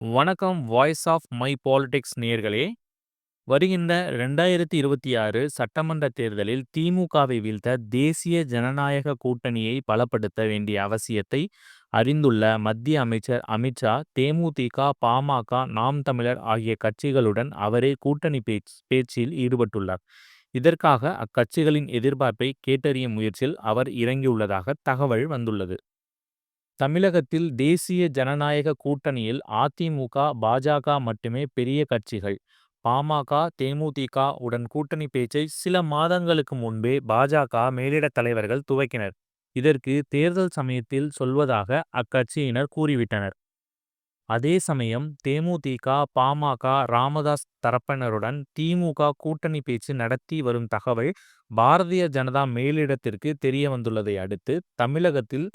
வணக்கம் voice of my politics நேயர்களே. வருகின்ற 2026 சட்டமன்ற தேர்தலில் திமுகவை வீழ்த்த தேசிய ஜனநாயக கூட்டணியை பலப்படுத்த வேண்டிய அவசியத்தை அறிந்துள்ள மத்திய அமைச்சர் அமித்ஷா, தேமுதிக, பாமக, நாம் தமிழர் ஆகிய கட்சிகளுடன் அவரே கூட்டணி பேச்சில் ஈடுபட்டுள்ளார். இதற்காக அக்கட்சிகளின் எதிர்பார்ப்பை கேட்டறியும் முயற்சியில் அவர் இறங்கியுள்ளதாக தகவல் வந்துள்ளது. தமிழகத்தில் தேசிய ஜனநாயக கூட்டணியில் அதிமுக, பாஜக மட்டுமே பெரிய கட்சிகள். பாமக, தேமுதிக உடன் கூட்டணி பேச்சை சில மாதங்களுக்கு முன்பே பாஜக மேலிட தலைவர்கள் துவக்கினர். இதற்கு தேர்தல் சமயத்தில் சொல்வதாக அக்கட்சியினர் கூறிவிட்டனர். அதே சமயம் தேமுதிக, பாமக, ராமதாஸ் தரப்பினருடன் திமுக கூட்டணி பேச்சு நடத்தி வரும் தகவல் பாரதிய ஜனதா மேலிடத்திற்கு தெரிய வந்துள்ளதை அடுத்து தமிழகத்தில்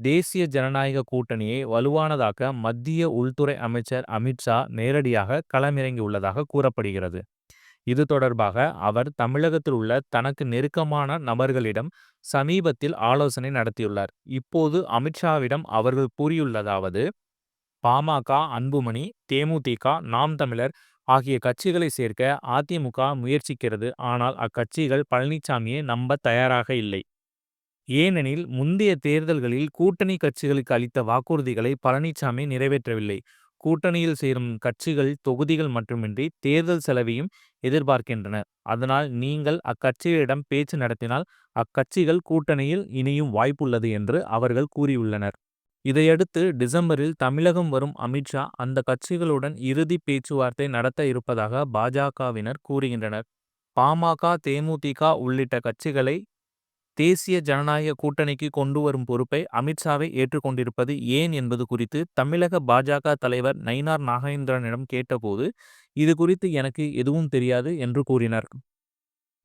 தேசிய ஜனநாயக கூட்டணியை வலுவானதாக்க மத்திய உள்துறை அமைச்சர் அமித்ஷா நேரடியாக களமிறங்கியுள்ளதாக கூறப்படுகிறது. இது தொடர்பாக அவர் தமிழகத்தில் உள்ள தனக்கு நெருக்கமான நபர்களிடம் சமீபத்தில் ஆலோசனை நடத்தியுள்ளார். இப்போது அமித்ஷாவிடம் அவர்கள் கூறியுள்ளதாவது: பாமக, அன்புமணி, தேமுதிக, நாம் தமிழர் ஆகிய கட்சிகளை சேர்க்க அதிமுக முயற்சிக்கிறது. ஆனால் அக்கட்சிகள் பழனிசாமியை நம்ப தயாராக இல்லை. ஏனெனில் முந்தைய தேர்தல்களில் கூட்டணி கட்சிகளுக்கு அளித்த வாக்குறுதிகளை பழனிசாமி நிறைவேற்றவில்லை. கூட்டணியில் சேரும் கட்சிகள் தொகுதிகள் மட்டுமின்றி தேர்தல் செலவையும் எதிர்பார்க்கின்றன. அதனால் நீங்கள் அக்கட்சிகளிடம் பேச்சு நடத்தினால் அக்கட்சிகள் கூட்டணியில் இணையும் வாய்ப்புள்ளது என்று அவர்கள் கூறியுள்ளனர். இதையடுத்து டிசம்பரில் தமிழகம் வரும் அமித்ஷா அந்த கட்சிகளுடன் இறுதி பேச்சுவார்த்தை நடத்த இருப்பதாக பாஜகவினர் கூறுகின்றனர். பாமக, தேமுதிக உள்ளிட்ட கட்சிகளை தேசிய ஜனநாயக கூட்டணிக்கு கொண்டு வரும் பொறுப்பை அமித்ஷாவை ஏற்றுக்கொண்டிருப்பது ஏன் என்பது குறித்து தமிழக பாஜக தலைவர் நயினார் நாகேந்திரனிடம் கேட்டபோது, இது குறித்து எனக்கு எதுவும் தெரியாது என்று கூறினார்.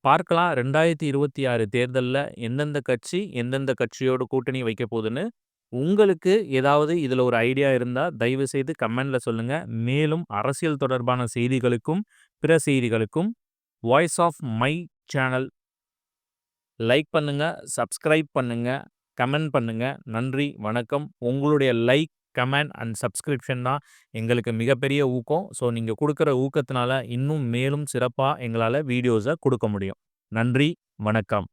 பார்க்கலாம் 2026 தேர்தலில் எந்தெந்த கட்சி எந்தெந்த கட்சியோடு கூட்டணி வைக்க போகுதுன்னு. உங்களுக்கு ஏதாவது இதில் ஒரு ஐடியா இருந்தால் தயவு செய்து கமெண்ட்ல சொல்லுங்க. மேலும் அரசியல் தொடர்பான செய்திகளுக்கும் பிற செய்திகளுக்கும் voice of my channel like பண்ணுங்க, சப்ஸ்கிரைப் பண்ணுங்க, கமெண்ட் பண்ணுங்க. நன்றி, வணக்கம். உங்களுடைய லைக், கமெண்ட் அண்ட் சப்ஸ்கிரிப்ஷன் தான் எங்களுக்கு மிகப்பெரிய ஊக்கம். ஸோ நீங்கள் கொடுக்குற ஊக்கத்தினால இன்னும் மேலும் சிறப்பாக எங்களால் வீடியோஸை கொடுக்க முடியும். நன்றி, வணக்கம்.